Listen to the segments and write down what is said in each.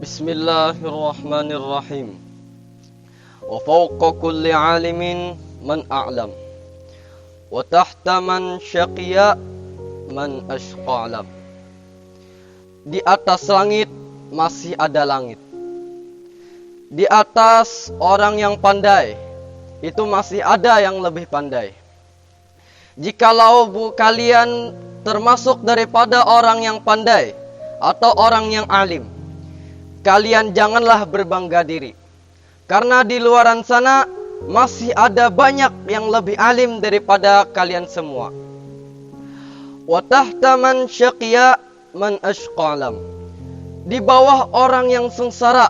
Bismillahirrahmanirrahim. Wa fawqa kulli alimin man a'lam. Wa tahta man syaqiya man ashqalam. Di atas langit masih ada langit. Di atas orang yang pandai itu masih ada yang lebih pandai. Jikalau kalian termasuk daripada orang yang pandai atau orang yang alim, kalian janganlah berbangga diri. Karena di luaran sana masih ada banyak yang lebih alim daripada kalian semua. Wa tahta man syaqiya man ashqalam. Di bawah orang yang sengsara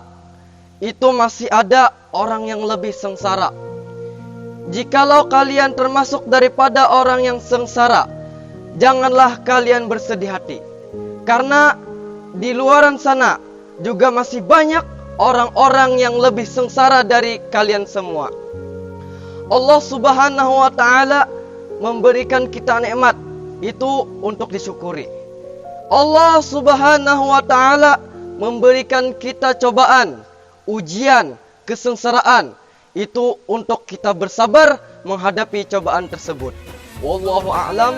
itu masih ada orang yang lebih sengsara. Jikalau kalian termasuk daripada orang yang sengsara, janganlah kalian bersedih hati. Karena di luaran sana juga masih banyak orang-orang yang lebih sengsara dari kalian semua. Allah Subhanahu wa ta'ala memberikan kita nikmat itu untuk disyukuri. Allah Subhanahu wa ta'ala memberikan kita cobaan, ujian, kesengsaraan itu untuk kita bersabar menghadapi cobaan tersebut. Wallahu a'lam.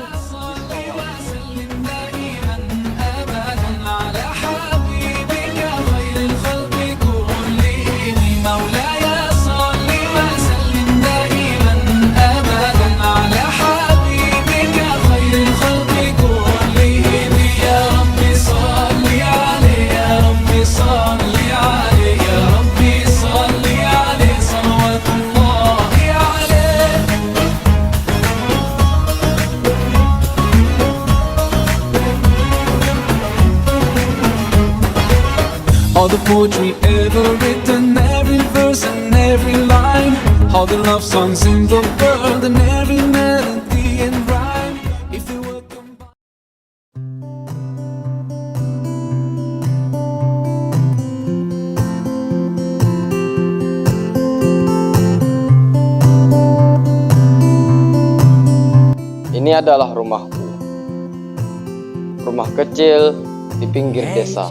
All the poetry ever written, every verse and every line, all the love songs in the world and every melody and rhyme. If they were combined. Ini adalah rumahku. Rumah kecil di pinggir desa.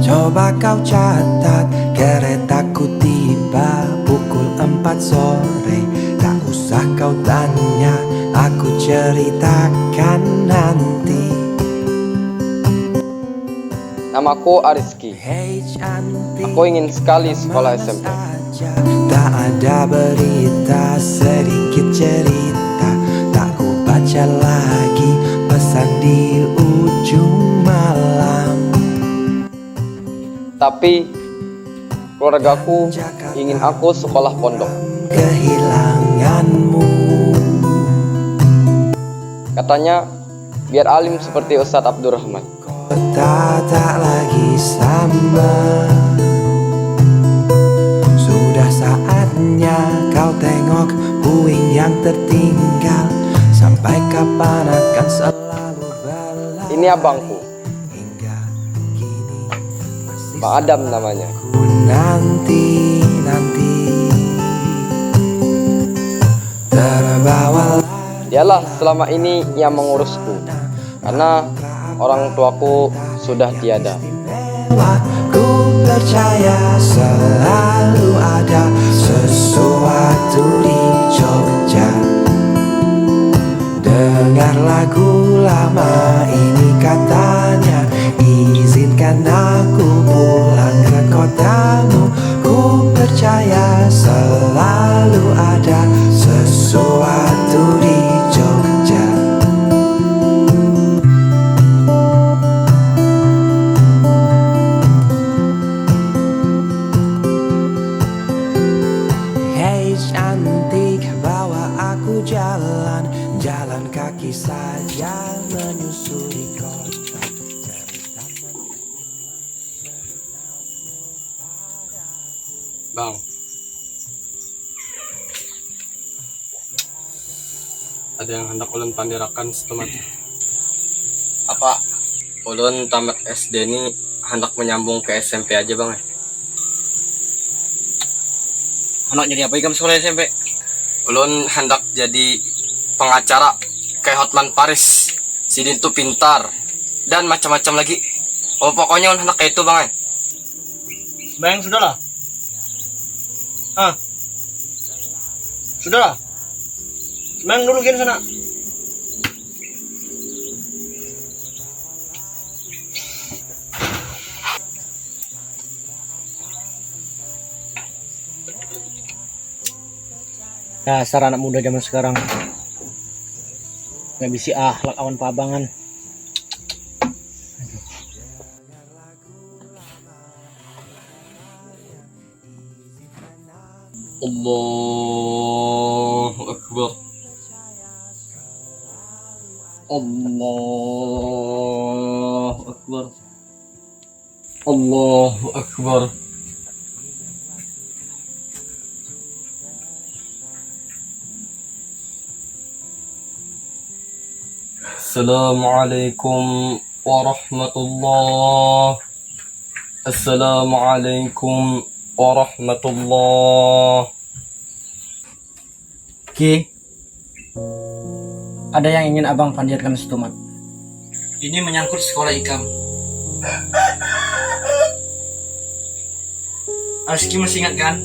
Coba kau catat, keretaku tiba pukul 4 sore. Tak usah kau tanya, aku ceritakan nanti. Namaku Ariski. Aku ingin sekali sekolah SMP. Tak ada berita, sedikit cerita. Tak ku baca lagi pesan di ujung malam. Tapi keluargaku ingin aku sekolah pondok. Kehilanganmu. Katanya biar alim seperti Ustadz Abdurrahman. Kota tak lagi sama. Sudah saatnya kau tengok puing yang tertinggal. Sampai kapan akan selalu berlalu. Ini abangku, Hingga kini masih Bang Adam namanya. ku nanti terbawa. Dialah selama ini yang mengurusku, karena orang tuaku sudah tiada. Ku percaya selalu ada sesuatu di Jogja. Dengar lagu lama ini katanya, izinkan aku pulang ke kotamu. Ku percaya selalu ada sesuatu di Jogja. Hei cantik, bawa aku jalan kaki saja menyusuri kota. Bang, ada yang hendak ulun pandirakan setemat. Apa? Ulun tamat SD ini hendak menyambung ke SMP aja bang. Hendak jadi apa ikam sekolah SMP? Ulun hendak jadi pengacara kayak Hotman Paris. Si Din tuh pintar dan macam-macam lagi. Oh pokoknya ulun hendak kayak itu bang. Sembahyang sudahlah. Sudahlah. Sembahyang dulu gini sana. Dasar anak muda zaman sekarang nggak bisa akhlak awan pabangan. Allahu Akbar. Allahu Akbar. Allahu Akbar. Assalamualaikum warahmatullah. Assalamualaikum warahmatullah. Ki, ada yang ingin abang panjatkan setumat. Ini menyangkut sekolah Ikam. Aski masih ingat kan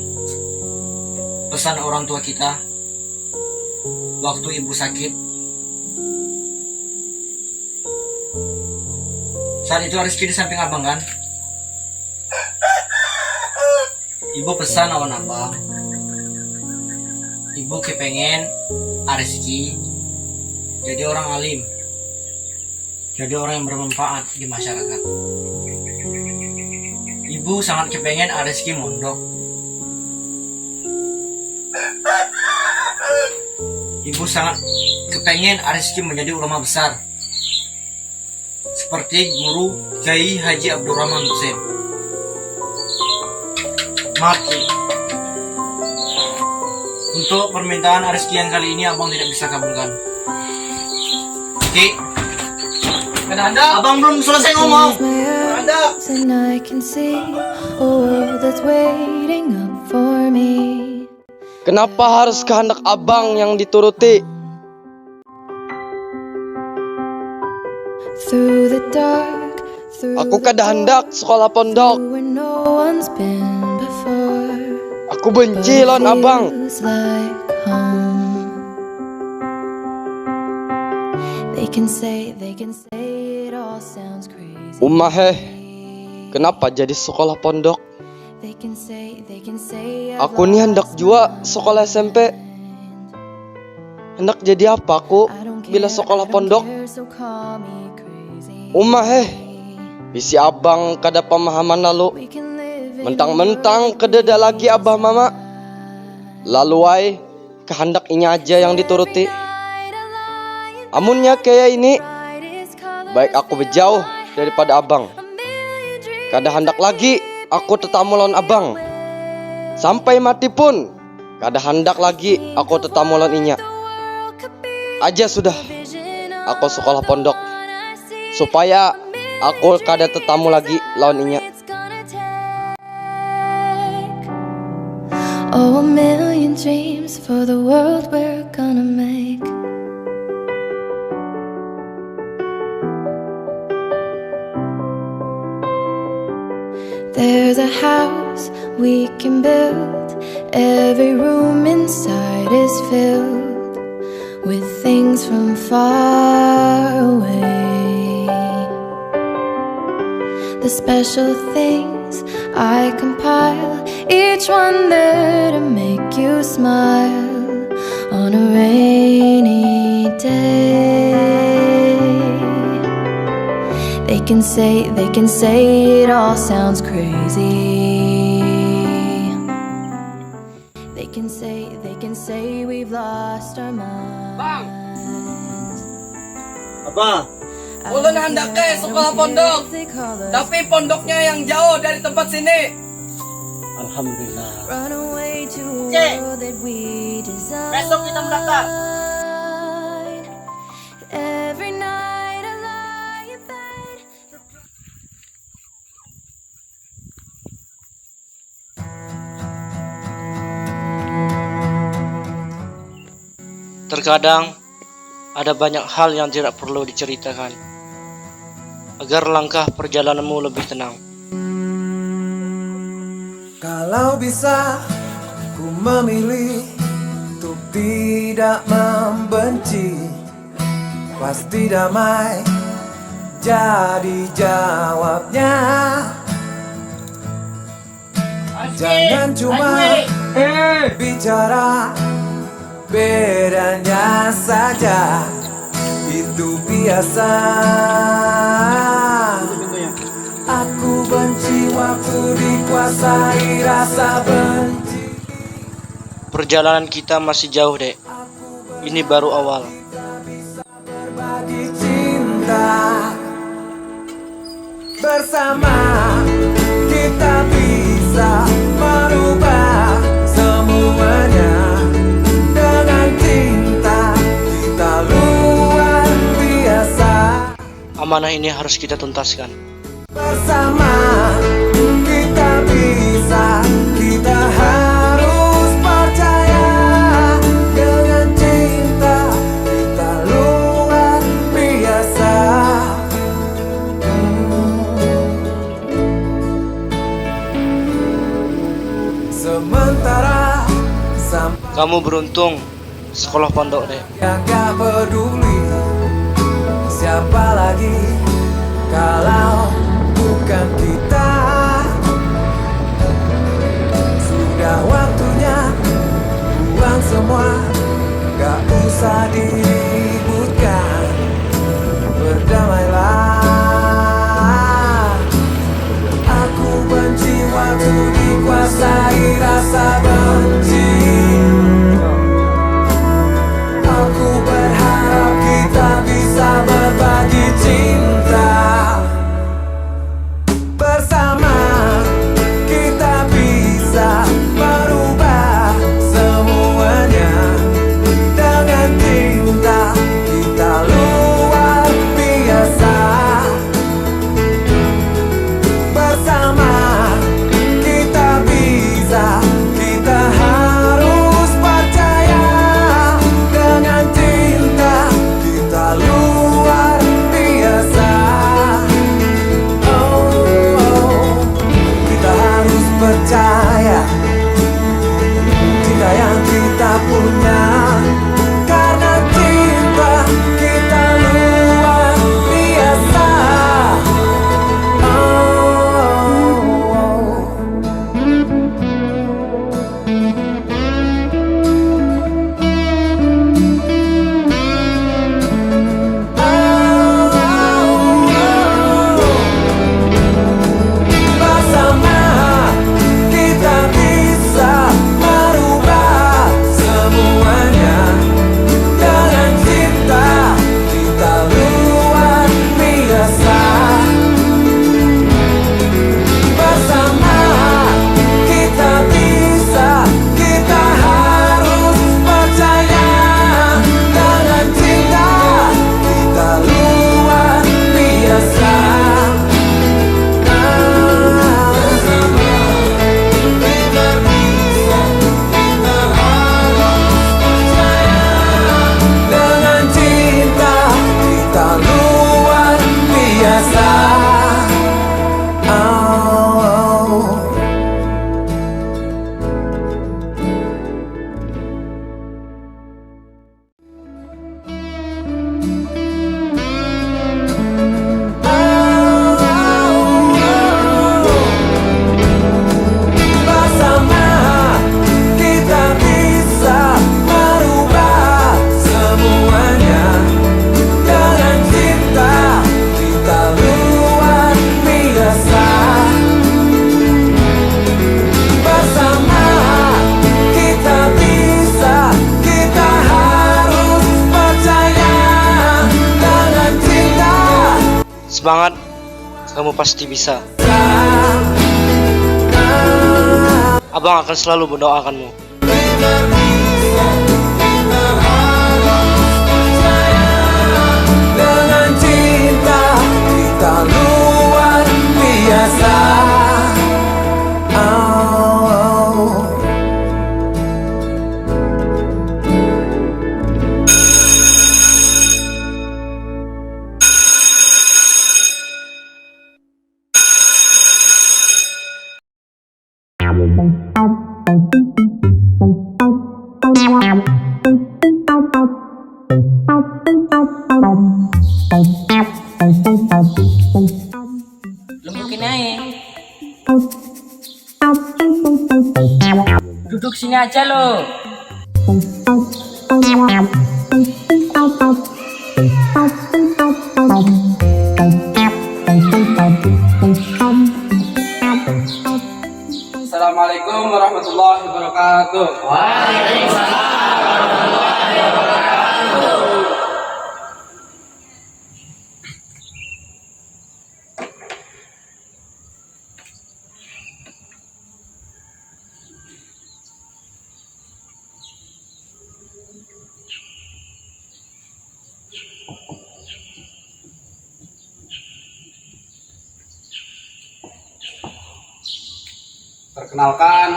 pesan orang tua kita waktu ibu sakit? Saat itu Rizky di samping abang kan? Ibu pesan awan abang. Ibu kepengen Rizky jadi orang alim, jadi orang yang bermanfaat di masyarakat. Ibu sangat kepengen Rizky mondok. Ibu sangat kepengen Rizky menjadi ulama besar seperti guru Kiai Haji Abdurrahman Hussein. Maaf, untuk permintaan Rizky yang kali ini abang tidak bisa kabulkan. Ki, Anda, abang belum selesai ngomong. Anda. And I can see a world that's waiting up for me. Kenapa harus kehendak abang yang dituruti? Through the dark, through Aku the kada hendak sekolah pondok. where no one's been before. Aku benci lawan abang. Feels like home. They can say it all sounds crazy. Kenapa jadi sekolah pondok? They can say Aku ni hendak juga sekolah SMP. Hendak jadi apa aku bila sekolah pondok? Bisi abang kada pemahaman lalu. Mentang-mentang kededa lagi abah mama. Lalu ay kehendak ini aja yang dituruti. Amunnya kayak ini, baik aku berjauh daripada abang. Kada hendak lagi aku tetamu lawan abang. Sampai mati pun kada hendak lagi aku tetamu lawan inya. Aja sudah aku sekolah pondok supaya aku kada tetamu lagi lawan inya. Oh, a million dreams for the world we're gonna make. There's a house we can build. Every room inside is filled with things from far away. The special things I compile, each one there to make you smile on a rainy day. They can say it all sounds crazy. They can say we've lost our minds. Apa? Ulun hendak ke sekolah pondok, tapi pondoknya yang jauh dari tempat sini. Alhamdulillah. Run away to a Oke. world that we design. Besok kita mendaftar. Every night I lie in bed. Terkadang ada banyak hal yang tidak perlu diceritakan agar langkah perjalananmu lebih tenang. Kalau bisa ku memilih untuk tidak membenci, pasti damai jadi jawabnya. Jangan cuma bicara, bedanya saja itu biasa. Aku benci waktu dikuasai rasa benci. Perjalanan kita masih jauh, Dek. Ini baru awal. Berbagi cinta bersama, kita bisa merubah semuanya. Dengan cinta kita luar biasa. Amanah ini harus kita tuntaskan. Bersama kita bisa, kita harus percaya. Dengan cinta kita luar biasa. Sementara sampai Kamu beruntung sekolah pondok, Dek. yang gak peduli siapa lagi kalau bukan kita. Sudah waktunya buang semua, gak usah diributkan. Berdamailah. Aku benci waktu dikuasai rasa benci. Aku berharap kita bisa berbagi cinta. Bersama kita bisa merubah semuanya. Dengan cinta kita luar biasa. Bersama kita bisa, kita harus percaya. Dengan cinta kita luar biasa. Kita harus percaya cinta yang kita punya. Karena cinta kita luar biasa. Bersama kita bisa merubah semuanya. Dengan cinta kita luar biasa. Bersama kita bisa, kita harus percaya. Dengan cinta kita luar biasa. Dengan cinta kita luar biasa. Bersama kita bisa merubah semuanya. Dengan cinta kita luar biasa. Bersama kita bisa, kita harus percaya. Dengan cinta Semangat, kamu pasti bisa. Abang akan selalu mendoakanmu. dengan cinta kita luar biasa. Lembukin aja. Duduk sini aja lo. Assalamualaikum warahmatullahi wabarakatuh. Perkenalkan,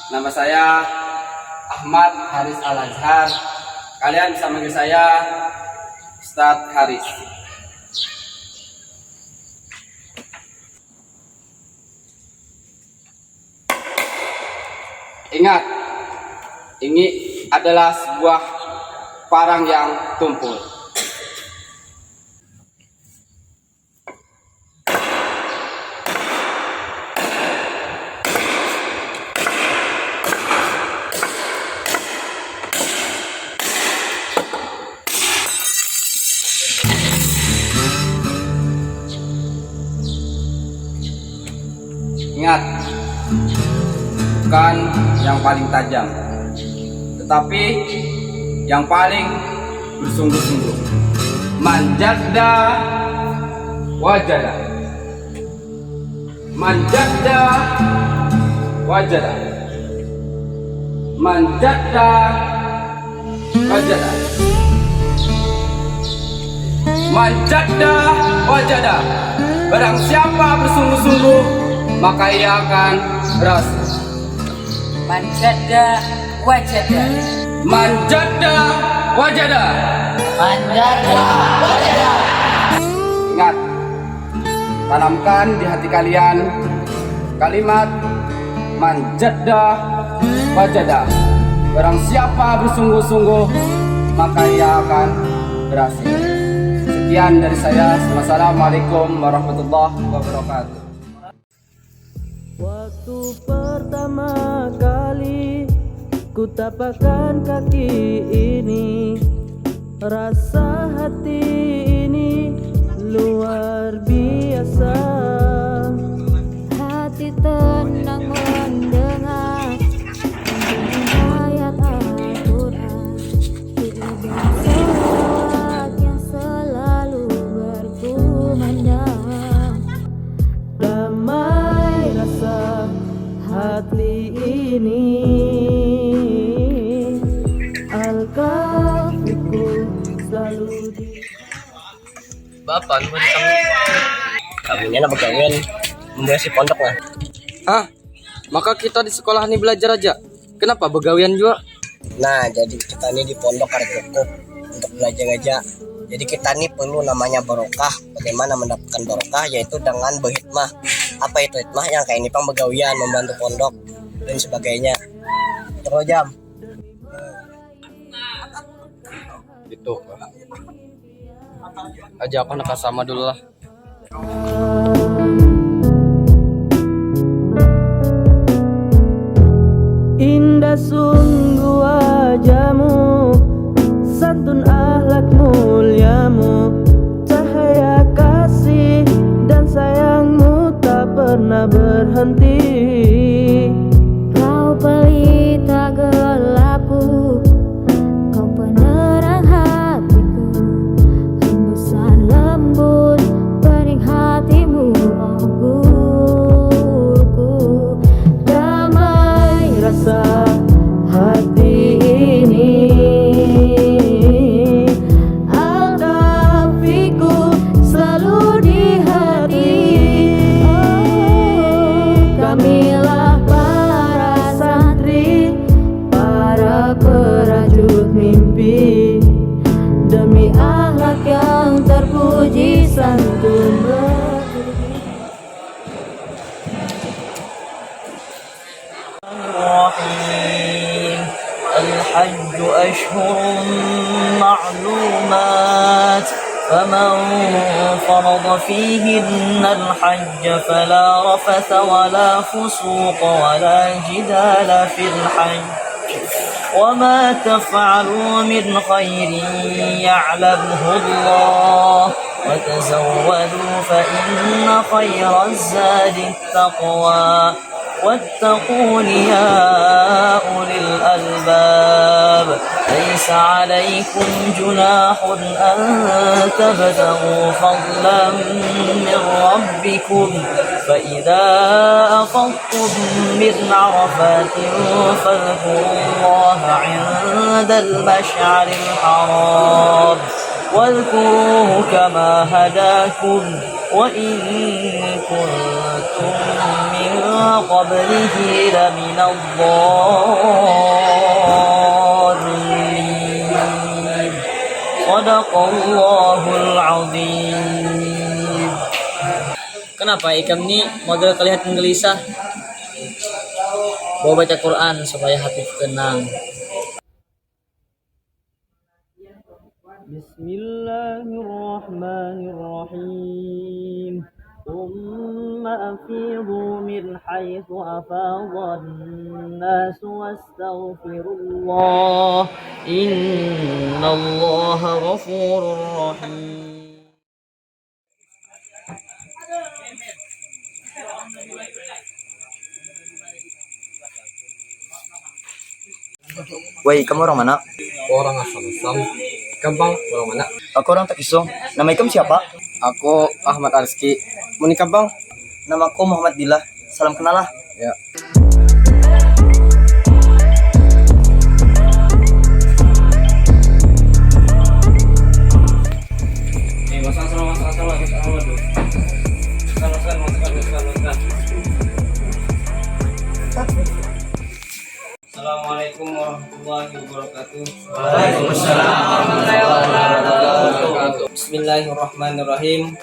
nama saya Ahmad Haris Al-Azhar. Kalian bisa manggil saya Ustadz Haris. Ingat, ini adalah sebuah parang yang tumpul. Ingat, bukan yang paling tajam, tetapi yang paling bersungguh-sungguh. Manjadda wajada. Manjadda wajada. Manjadda wajada. Manjadda wajada. Barang siapa bersungguh-sungguh, maka ia akan berhasil. Manjada wajada. Manjada wajada. Manjada wajada. Ingat, tanamkan di hati kalian kalimat manjada wajada. Barang siapa bersungguh-sungguh, maka ia akan berhasil. Sekian dari saya. Wassalamualaikum warahmatullahi wabarakatuh. Waktu pertama kali ku tapakkan kaki ini, rasa hati ini luar biasa. Hati tenang mendengar ayat Al-Quran, salawat yang selalu berkumandang. Damai rasa hati ini, Al-Kafiku selalu di Bapak, kami ini anak pegawaian membersih pondok lah. Ah, maka kita di sekolah ini belajar aja. Kenapa begawian juga? Nah, jadi kita ini di pondok ada cukup untuk belajar aja. Jadi kita ini perlu namanya barokah. Bagaimana mendapatkan barokah? Yaitu dengan berhikmah. Apa itu hikmah? Yang kayak ini pang begawian, membantu pondok dan sebagainya. Terus jam. Gitu. Aja aku nak sama dulu lah. Indah sungguh wajahmu, santun akhlak muliamu, cahaya kasih dan sayangmu tak pernah berhenti. Kau pelita gelapku, kau penerang hatiku, hembusan lembut pening hatimu, oh guruku. Damai rasa hati ini, Al-Kafiku selalu di hati. Oh, kamilah أشهر معلومات فمن فرض فيهن الحج فلا رفث ولا فسوق ولا جدال في الحج وما تفعلوا من خير يعلمه الله وتزودوا فإن خير الزاد التقوى واتقون يا أولي الألباب ليس عليكم جناح أن تبتغوا فضلا من ربكم فإذا أفضتم من عرفات فاذكروا الله عند المشعر الحرام واذكروه كما هداكم وإن كنتم من قبله لمن الضالين صدق الله العظيم. Kenapa ikam ini model kelihatan gelisah? Bawa baca Quran supaya hati tenang. Bismillahirrahmanirrahim. ثم أفيضوا من حيث أفاض الناس واستغفروا الله إن الله غفور رحيم. Woi, kamu orang mana? Orang asal Islam. Kabang, orang mana? Aku orang Takisong. Nama ikam siapa? Aku Ahmad Arski. Mau nikah bang? Namaku Muhammad Billah. Salam kenal lah. Ya. Assalamualaikum warahmatullahi wabarakatuh. Bismillahirrahmanirrahim.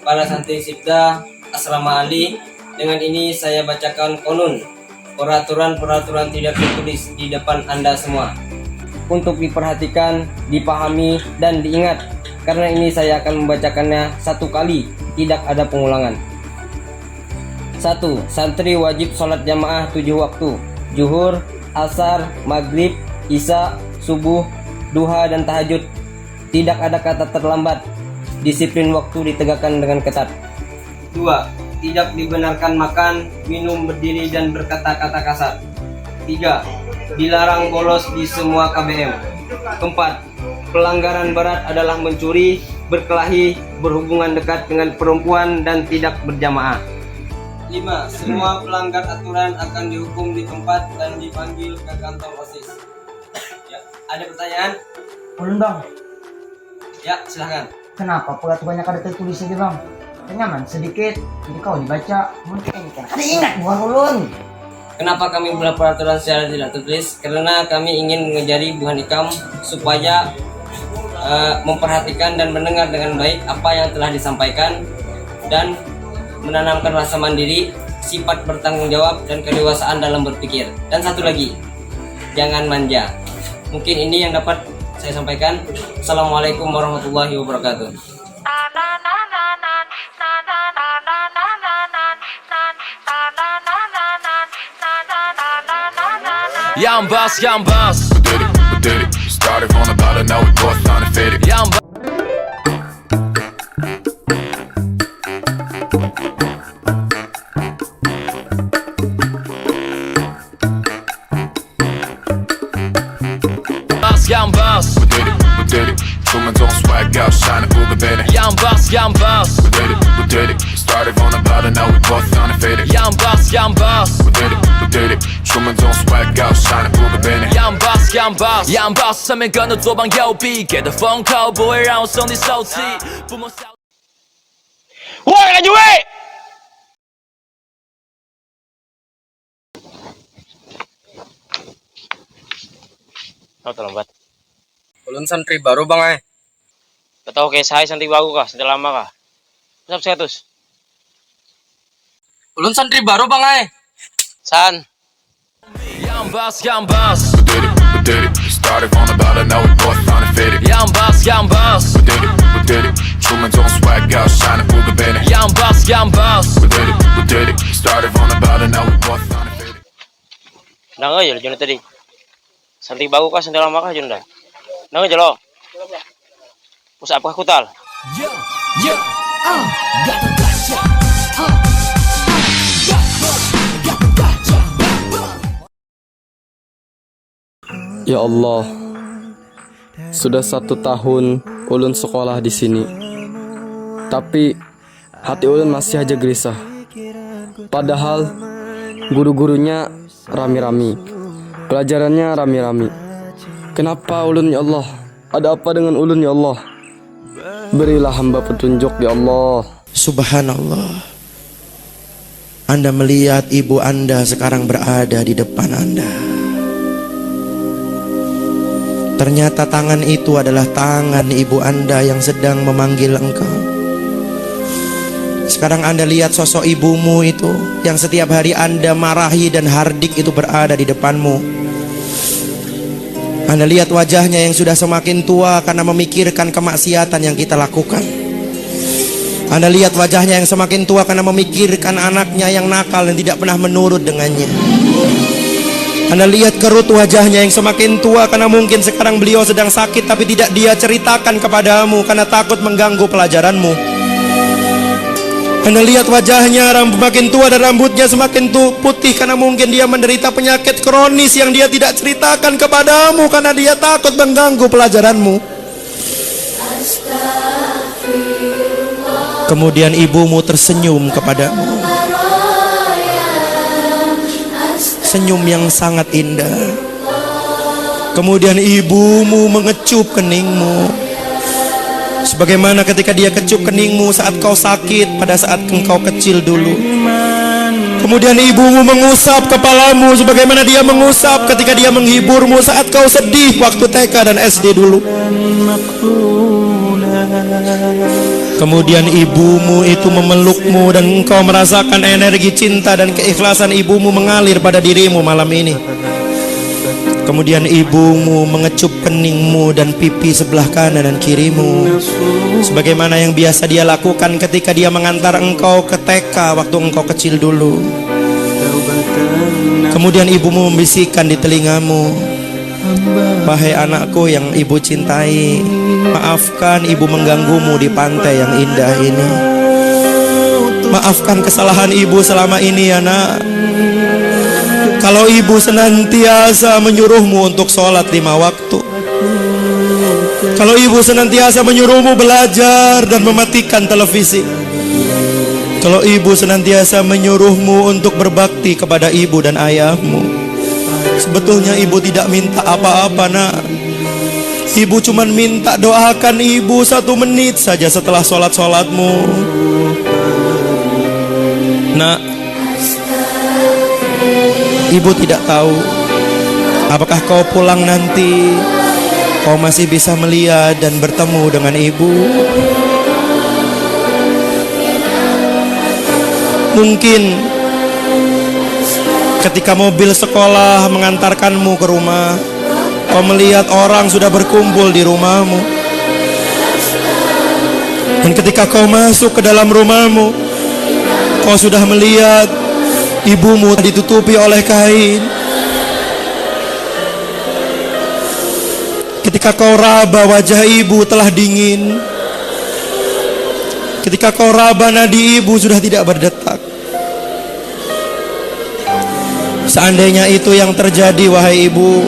Para santri Sibda Asrama Ali, dengan ini saya bacakan konun, peraturan-peraturan tidak tertulis di depan Anda semua. Untuk diperhatikan, dipahami, dan diingat, karena ini saya akan membacakannya satu kali, tidak ada pengulangan. 1. Santri wajib sholat jamaah 7 waktu, zuhur, asar, maghrib, isya, subuh, duha, dan tahajud. Tidak ada kata terlambat. Disiplin waktu ditegakkan dengan ketat. 2. Tidak dibenarkan makan, minum, berdiri, dan berkata-kata kasar. 3. Dilarang bolos di semua KBM. 4. Pelanggaran berat adalah mencuri, berkelahi, berhubungan dekat dengan perempuan, dan tidak berjamaah. 5. Semua pelanggar aturan akan dihukum di tempat dan dipanggil ke kantor OSIS. Ya, ada pertanyaan? Ulun bang, Ya, silahkan. kenapa peraturannya kada tertulis aja bang? Nyaman sedikit, jadi kau dibaca. Mungkin ini kan ada ingat bukan ulun. Kenapa kami membuat peraturan secara tidak tertulis? Karena kami ingin mengajari buhan ikam supaya memperhatikan dan mendengar dengan baik apa yang telah disampaikan dan menanamkan rasa mandiri, sifat bertanggung jawab, dan kedewasaan dalam berpikir. Dan satu lagi, jangan manja. Mungkin ini yang dapat saya sampaikan. Assalamualaikum warahmatullahi wabarakatuh. Young boss, young boss. We did it. Started from the bottom, now we both undefeated. Young boss. Young boss, we did it. Truman don't swag out, shining through the baby. Young boss, we did it. Started from the bottom, now we both undefeated. Young boss, we did it. Truman don't swag out, shining through the baby. Young boss， 上面跟着左膀右臂，给的封口不会让我兄弟受气。父母小。Woi, laju weh! Kau terlambat. Ulun santri baru bang. Kau tahu kayak saya santri baru kah? Santri lama kah? Siap 100. Ulun santri baru bang. San. Young boss, we did it. We started from the bottom, now we both undefeated. Young boss, young boss. We did it. Truman's on swag out, shining through the banner. Young boss, young boss. We did it. We started from the bottom, now we both undefeated. Nang aja lo Junda tadi. Santai bagu kah, santai lama kah Junda? Nang aja lo. Usah apa kutal? Ya Allah, sudah 1 tahun ulun sekolah di sini, tapi hati ulun masih aja gelisah. Padahal guru-gurunya rami-rami, pelajarannya rami-rami. Kenapa ulun ya Allah? Ada apa dengan ulun ya Allah? Berilah hamba petunjuk ya Allah. Subhanallah. Anda melihat ibu Anda sekarang berada di depan Anda. Ternyata tangan itu adalah tangan ibu Anda yang sedang memanggil engkau. Sekarang Anda lihat sosok ibumu itu yang setiap hari Anda marahi dan hardik itu berada di depanmu. Anda lihat wajahnya yang sudah semakin tua karena memikirkan kemaksiatan yang kita lakukan. Anda lihat wajahnya yang semakin tua karena memikirkan anaknya yang nakal dan tidak pernah menurut dengannya. Anda lihat kerut wajahnya yang semakin tua karena mungkin sekarang beliau sedang sakit tapi tidak dia ceritakan kepadamu karena takut mengganggu pelajaranmu. Anda lihat wajahnya makin tua dan rambutnya semakin putih karena mungkin dia menderita penyakit kronis yang dia tidak ceritakan kepadamu karena dia takut mengganggu pelajaranmu. Kemudian ibumu tersenyum kepadamu, senyum yang sangat indah. Kemudian ibumu mengecup keningmu sebagaimana ketika dia kecup keningmu saat kau sakit pada saat engkau kecil dulu. Kemudian ibumu mengusap kepalamu sebagaimana dia mengusap ketika dia menghiburmu saat kau sedih waktu TK dan SD dulu. Kemudian ibumu itu memelukmu dan engkau merasakan energi cinta dan keikhlasan ibumu mengalir pada dirimu malam ini. Kemudian ibumu mengecup keningmu dan pipi sebelah kanan dan kirimu sebagaimana yang biasa dia lakukan ketika dia mengantar engkau ke TK waktu engkau kecil dulu. Kemudian ibumu membisikkan di telingamu, "Wahai anakku yang ibu cintai, maafkan ibu mengganggumu di pantai yang indah ini. Maafkan kesalahan ibu selama ini ya nak. Kalau ibu senantiasa menyuruhmu untuk sholat 5 waktu, kalau ibu senantiasa menyuruhmu belajar dan mematikan televisi, kalau ibu senantiasa menyuruhmu untuk berbakti kepada ibu dan ayahmu, sebetulnya ibu tidak minta apa-apa nak. Ibu cuma minta doakan ibu 1 menit saja setelah sholat-sholatmu. Nak, ibu tidak tahu apakah kau pulang nanti kau masih bisa melihat dan bertemu dengan ibu. Mungkin ketika mobil sekolah mengantarkanmu ke rumah, kau melihat orang sudah berkumpul di rumahmu. Dan ketika kau masuk ke dalam rumahmu, kau sudah melihat ibumu ditutupi oleh kain. Ketika kau raba, wajah ibu telah dingin. Ketika kau raba, nadi ibu sudah tidak berdetak. Seandainya itu yang terjadi, wahai ibu,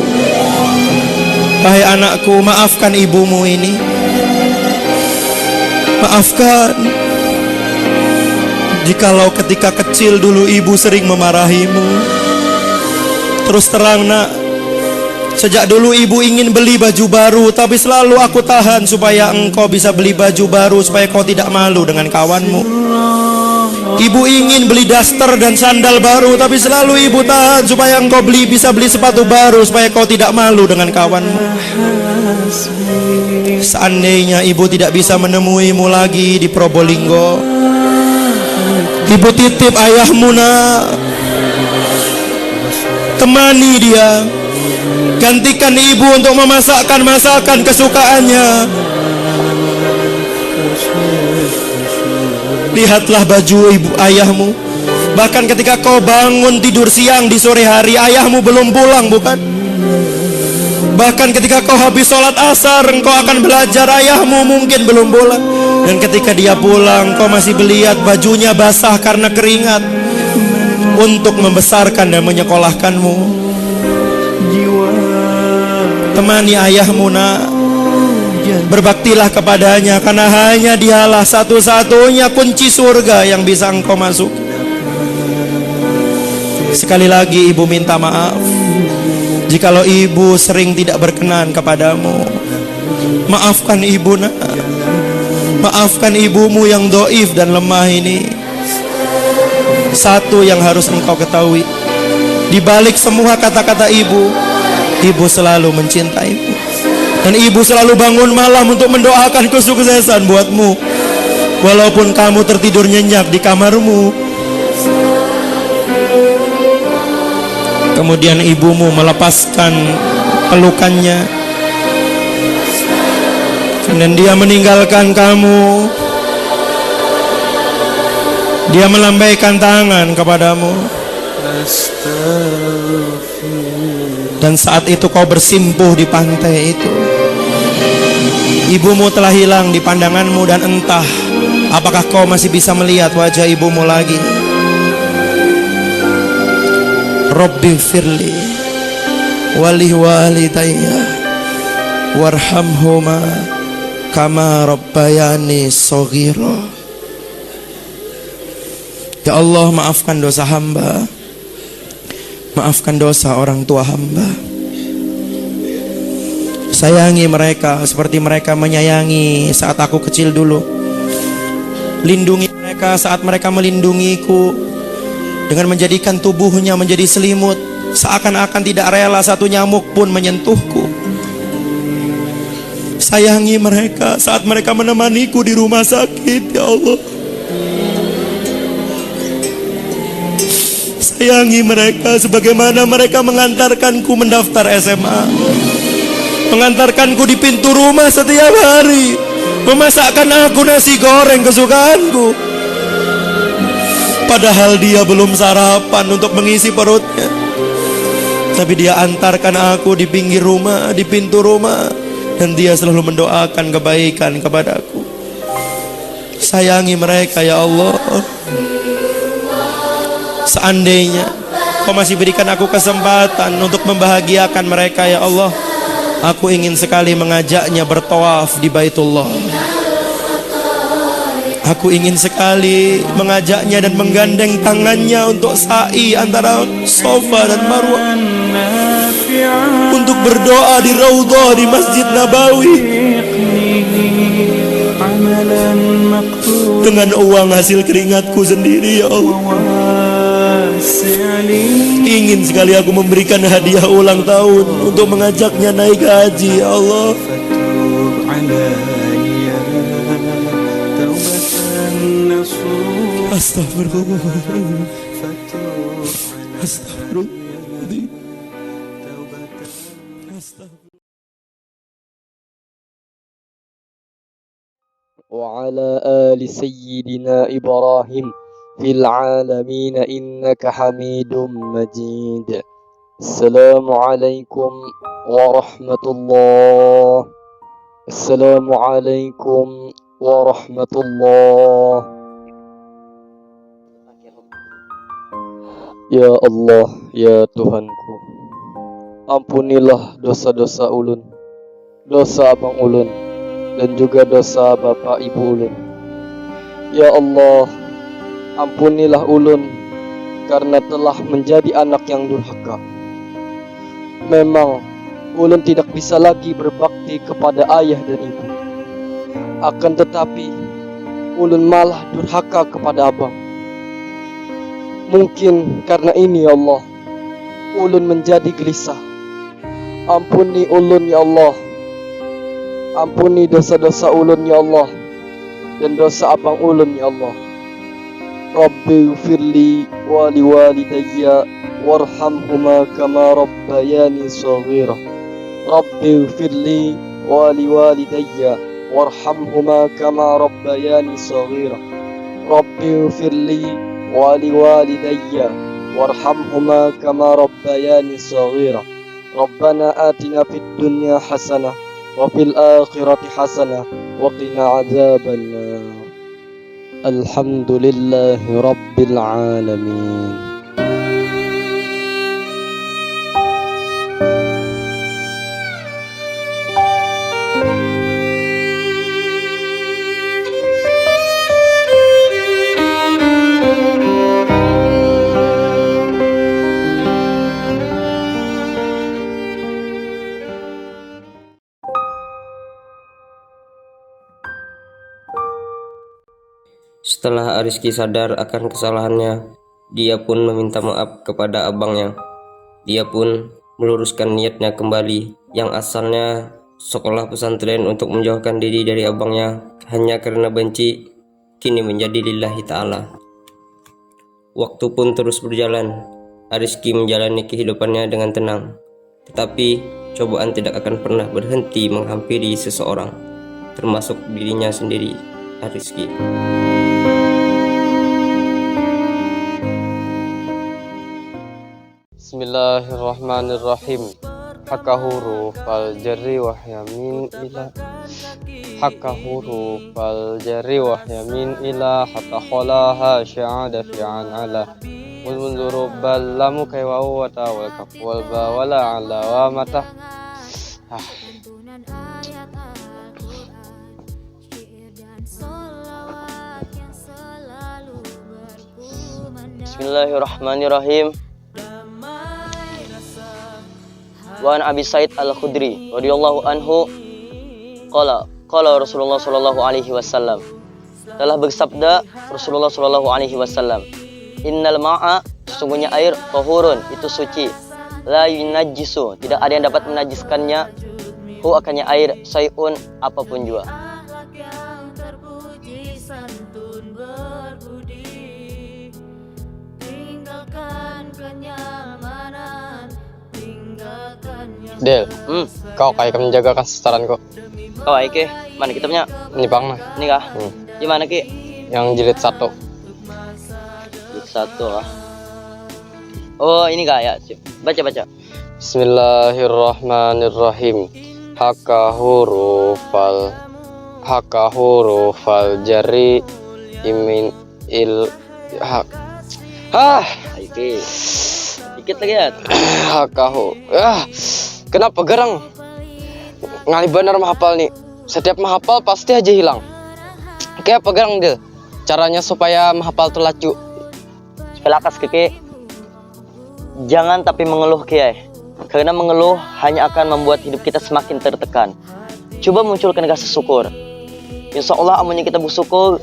wahai anakku, maafkan ibumu ini. Maafkan jikalau ketika kecil dulu ibu sering memarahimu. Terus terang nak, sejak dulu ibu ingin beli baju baru, tapi selalu aku tahan supaya engkau bisa beli baju baru, supaya kau tidak malu dengan kawanmu. Ibu ingin beli daster dan sandal baru, tapi selalu ibu tahan supaya engkau bisa beli sepatu baru, supaya kau tidak malu dengan kawanmu. Seandainya ibu tidak bisa menemuimu lagi di Probolinggo, ibu titip ayahmu nak, temani dia, Gantikan ibu untuk memasakkan masakan kesukaannya. Lihatlah baju ibu ayahmu. Bahkan ketika kau bangun tidur siang di sore hari, ayahmu belum pulang, bukan? Bahkan ketika kau habis sholat asar, engkau akan belajar, ayahmu mungkin belum pulang. Dan ketika dia pulang, kau masih melihat bajunya basah karena keringat, untuk membesarkan dan menyekolahkanmu. Temani ayahmu, nak. Berbaktilah kepadanya, karena hanya dialah satu-satunya kunci surga yang bisa engkau masuk. Sekali lagi ibu minta maaf jikalau ibu sering tidak berkenan kepadamu. Maafkan ibu, nak. Maafkan ibumu yang doif dan lemah ini. Satu yang harus engkau ketahui, di balik semua kata-kata ibu, ibu selalu mencintaimu. Dan ibu selalu bangun malam untuk mendoakan kesuksesan buatmu, walaupun kamu tertidur nyenyak di kamarmu. Kemudian ibumu melepaskan pelukannya, dan dia meninggalkan kamu. Dia melambaikan tangan kepadamu, dan saat itu kau bersimpuh di pantai itu. Ibumu telah hilang di pandanganmu, dan entah apakah kau masih bisa melihat wajah ibumu lagi. Rabbi firli wali walidayya warhamhuma kama rabbayani shaghira. Ya Allah, maafkan dosa hamba, maafkan dosa orang tua hamba. Sayangi mereka seperti mereka menyayangi saat aku kecil dulu. Lindungi mereka saat mereka melindungiku, dengan menjadikan tubuhnya menjadi selimut, seakan-akan tidak rela satu nyamuk pun menyentuhku. Sayangi mereka saat mereka menemaniku di rumah sakit, ya Allah. Sayangi mereka sebagaimana mereka mengantarkanku mendaftar SMA, mengantarkanku di pintu rumah setiap hari, memasakkan aku nasi goreng kesukaanku, padahal dia belum sarapan untuk mengisi perutnya. Tapi dia antarkan aku di pinggir rumah, di pintu rumah, dan dia selalu mendoakan kebaikan kepadaku. Sayangi mereka, ya Allah. Seandainya kau masih berikan aku kesempatan untuk membahagiakan mereka, ya Allah, aku ingin sekali mengajaknya bertawaf di Baitullah. Aku ingin sekali mengajaknya dan menggandeng tangannya untuk sa'i antara Safa dan Marwah, untuk berdoa di Raudhah di Masjid Nabawi dengan uang hasil keringatku sendiri, ya Allah. Ingin sekali aku memberikan hadiah ulang tahun untuk mengajaknya naik haji, ya Allah. Astagfirullahaladzim. Astagfirullahaladzim. وعلى آل سيدنا إبراهيم في العالمين إنك حميد مجيد. السلام عليكم ورحمة الله. السلام عليكم ورحمة الله. Ya Allah, ya Tuhanku, ampunilah dosa-dosa ulun, dosa abang ulun, dan juga dosa bapak ibu ulun. Ya Allah, ampunilah ulun karena telah menjadi anak yang durhaka. Memang ulun tidak bisa lagi berbakti kepada ayah dan ibu, akan tetapi ulun malah durhaka kepada abang. Mungkin karena ini, ya Allah, ulun menjadi gelisah. Ampuni ulun, ya Allah. Ampuni dosa-dosa ulun, ya Allah, dan dosa abang ulun, ya Allah. Rabbi firli wali walidayya وارحمهما كما ربياني صغيرا رب اغفر لي ولوالدي وارحمهما كما ربياني صغيرا رب اغفر لي ولوالدي وارحمهما كما ربياني صغيرا ربنا آتنا في الدنيا حسنة وفي الآخرة حسنة وقنا عذاب النار الحمد لله رب العالمين. Setelah Ariski sadar akan kesalahannya, dia pun meminta maaf kepada abangnya. Dia pun meluruskan niatnya kembali, yang asalnya sekolah pesantren untuk menjauhkan diri dari abangnya hanya karena benci, kini menjadi lillahi ta'ala. Waktu pun terus berjalan, Ariski menjalani kehidupannya dengan tenang. Tetapi cobaan tidak akan pernah berhenti menghampiri seseorang, termasuk dirinya sendiri, Ariski. Bismillahirrahmanirrahim. Hakka huruf al jarri wa yamin ila hakka huruf al jarri wa yamin ila hatta khalaha sya'ada fi'an ala wal munzuru bal lamu kaywa wa tawal kaf wal ba wala ala wa mata. Bismillahirrahmanirrahim. Wa an Abi Sa'id Al-Khudri radhiyallahu anhu qala Rasulullah sallallahu alaihi wasallam, telah bersabda Rasulullah sallallahu alaihi wasallam, innal ma'a, sesungguhnya air, tahurun, itu suci, la yunajjisu, tidak ada yang dapat menajiskannya, hu akannya air, sayun, apapun juga. Del, kau kayak menjaga kesetaraan kok. Oh, Ike, mana kitabnya? Ini bang nah. Ini kah? Gimana Ki? Yang jilid 1. Jilid 1 lah. Oh, ini kah ya? Baca. Bismillahirrahmanirrahim. Hakka hurufal jari imin il hak. Ike. Dikit lagi ya. Hakahu. Kenapa garang? Ngali bener menghafal nih. Setiap menghafal pasti aja hilang. Kayak apa garang dia? Caranya supaya menghafal tuh lacu. Pelakas Kiki. Jangan tapi mengeluh Kiai. Karena mengeluh hanya akan membuat hidup kita semakin tertekan. Coba munculkan rasa syukur. Insya Allah amunnya kita bersyukur,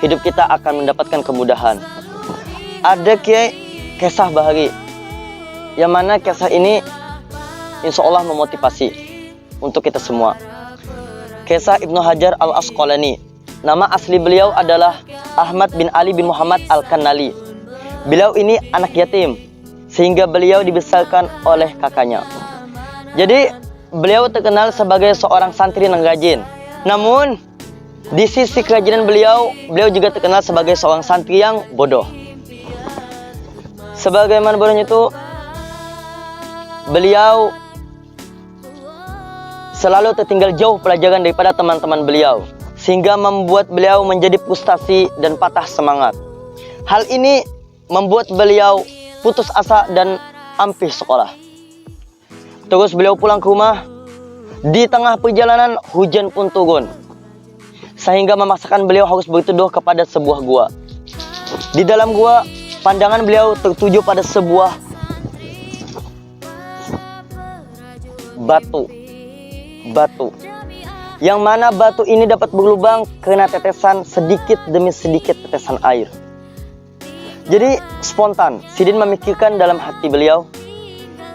hidup kita akan mendapatkan kemudahan. Ada Kiai kisah bahari, yang mana kisah ini insya Allah memotivasi untuk kita semua. Kisah Ibnu Hajar Al-Asqalani. Nama asli beliau adalah Ahmad bin Ali bin Muhammad Al-Kannali. Beliau ini anak yatim, sehingga beliau dibesarkan oleh kakaknya. Jadi beliau terkenal sebagai seorang santri yang rajin. Namun di sisi kerajinan beliau juga terkenal sebagai seorang santri yang bodoh. Sebagaimana bodohnya itu, beliau selalu tertinggal jauh pelajaran daripada teman-teman beliau, sehingga membuat beliau menjadi frustasi dan patah semangat. Hal ini membuat beliau putus asa dan ampih sekolah. Terus beliau pulang ke rumah. Di tengah perjalanan hujan pun turun, sehingga memaksakan beliau harus berteduh kepada sebuah gua. Di dalam gua, pandangan beliau tertuju pada sebuah batu, yang mana batu ini dapat berlubang karena tetesan sedikit demi sedikit tetesan air. Jadi spontan Sidin memikirkan dalam hati beliau,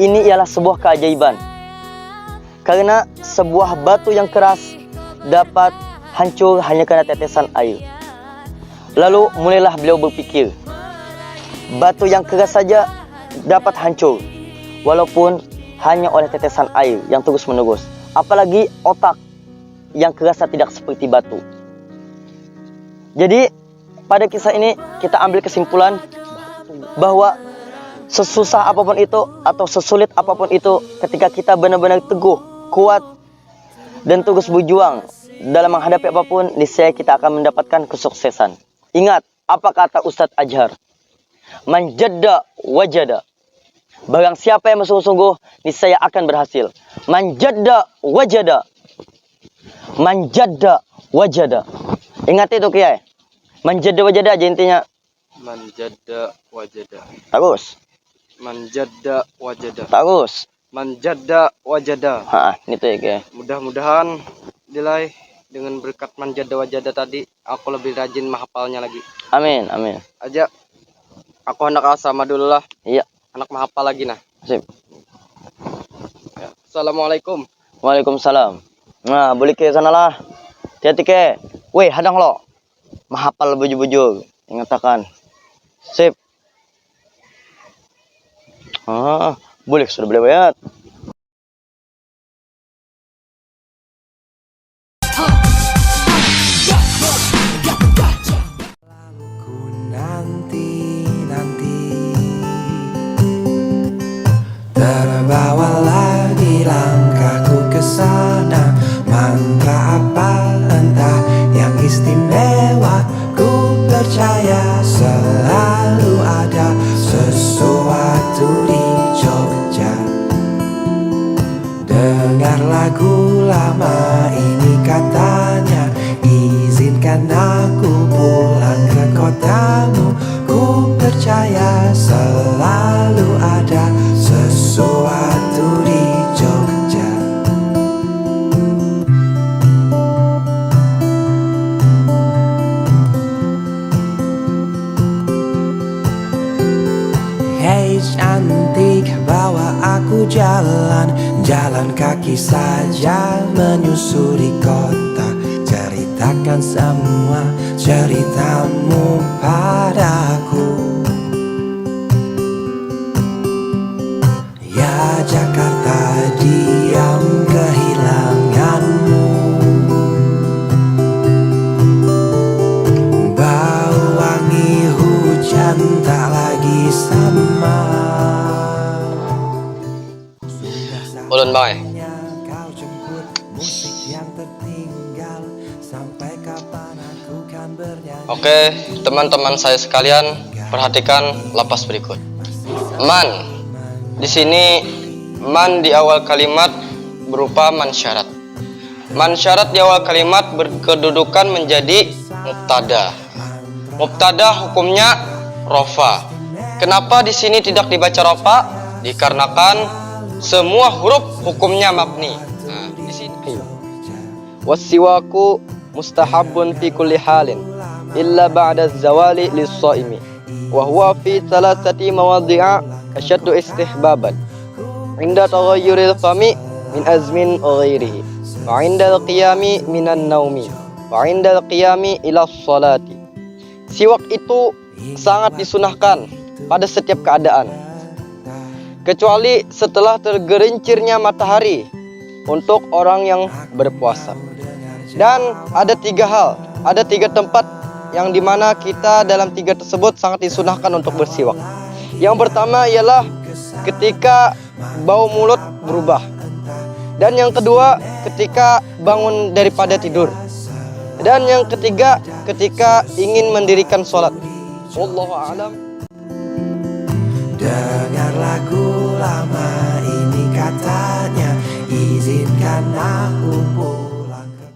ini ialah sebuah keajaiban, karena sebuah batu yang keras dapat hancur hanya karena tetesan air. Lalu mulailah beliau berpikir, batu yang keras saja dapat hancur walaupun hanya oleh tetesan air yang terus menerus. Apalagi otak yang kerasa tidak seperti batu. Jadi pada kisah ini kita ambil kesimpulan bahwa sesusah apapun itu atau sesulit apapun itu, ketika kita benar-benar teguh, kuat, dan terus berjuang dalam menghadapi apapun, niscaya kita akan mendapatkan kesuksesan. Ingat, apa kata Ustadz Ajhar? Man jadda wajada. Barang siapa yang bersungguh-sungguh, niscaya akan berhasil. Man jadda wajada. Man jadda wajada. Ingat itu Kiai. Man jadda wajada aja intinya. Man jadda wajada. Terus. Man jadda wajada. Terus. Man jadda wajada. Itu ya Kiai. Mudah-mudahan Dilai dengan berkat man jadda wajada tadi, aku lebih rajin menghafalnya lagi. Amin, amin. Aja, aku hendak asama dulu lah. Iya. Anak menghafal lagi nah. Sip. Ya. Assalamualaikum. Waalaikumsalam. Nah, boleh ke sana lah. Hati-hati ke. Weh, hadang lo. Menghafal baju-baju. Ingatakan. Sip. Boleh, sudah boleh banget. Terbawa lagi langkahku ke sana. Mantra apa entah yang istimewa. Ku percaya selalu ada sesuatu di Jogja. Dengar lagu lama ini katanya, izinkan aku pulang ke kotamu. Ku percaya selalu ada sesuatu di Jogja. Hei cantik, bawa aku jalan. Jalan kaki saja menyusuri kota. Ceritakan semua ceritamu padaku. Ya Jakarta, diam kehilanganmu. Bau wangi hujan tak lagi sama. Ulun bae. Oke, teman-teman saya sekalian, perhatikan lapas berikut. Man. Di sini man di awal kalimat berupa man syarat. Man syarat di awal kalimat berkedudukan menjadi mubtada. Mubtada hukumnya rofa. Kenapa di sini tidak dibaca rofa? Dikarenakan semua huruf hukumnya mabni. Nah, di sini wasiwaku mustahabun fi kulli halin illa ba'da zawali lis-shaimi wa huwa fi thalathati mawadhi'a asyaddu istihbaban inda taghayyuril fami min azmin ghairihi wa inda al-qiyami minan naumi wa inda al-qiyami ila sholati. Siwak itu sangat disunahkan pada setiap keadaan, kecuali setelah tergelincirnya matahari untuk orang yang berpuasa. Dan ada 3 hal, ada 3 tempat yang dimana kita dalam 3 tersebut sangat disunahkan untuk bersiwak. Yang pertama ialah ketika bau mulut berubah. Dan yang kedua ketika bangun daripada tidur. Dan yang ketiga ketika ingin mendirikan sholat. Wallahu a'lam. Dengar lagu lama ini katanya, izinkan aku pulang ke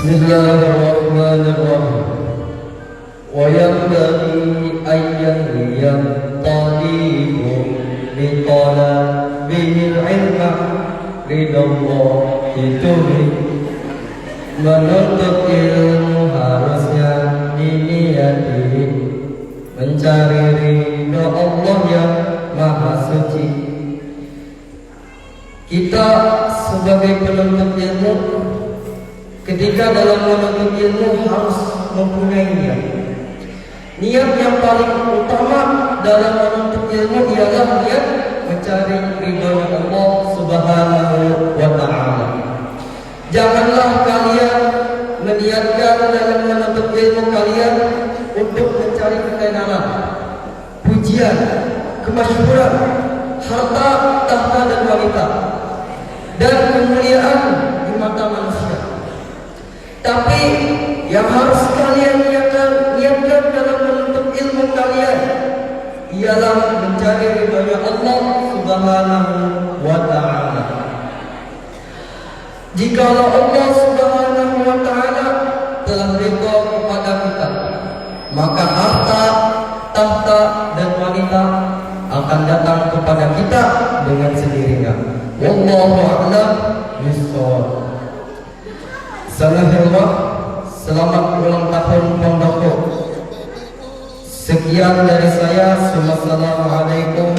Bismillahirrahmanirrahim. Wa yanbaghi an yanwiya talibun bi talabil ilma ridallah dituri. Menuntut ilmu harusnya diniyati mencari ridho Allah yang maha suci. Kita sebagai penuntut ilmu, ketika dalam menuntut ilmu harus mempunyai niat. Niat yang paling utama dalam menuntut ilmu ialah niat mencari ridho Allah Subhanahu wa Ta'ala. Janganlah kalian meniatkan dalam menuntut ilmu kalian untuk mencari ketenaran, pujian, kemasyhuran, harta, tahta dan wanita, dan kemuliaan di mata manusia. Tapi yang harus kalian niatkan dalam menuntut ilmu kalian ialah mencari ridhonya Allah Subhanahu wa Ta'ala. Jikalau Allah Subhanahu wa Ta'ala telah ridho kepada kita, maka harta, tahta dan wanita akan datang kepada kita dengan sendirinya. Wallahu a'lam bishawab. Selamat ulang tahun Pondok. Sekian dari saya. Wassalamualaikum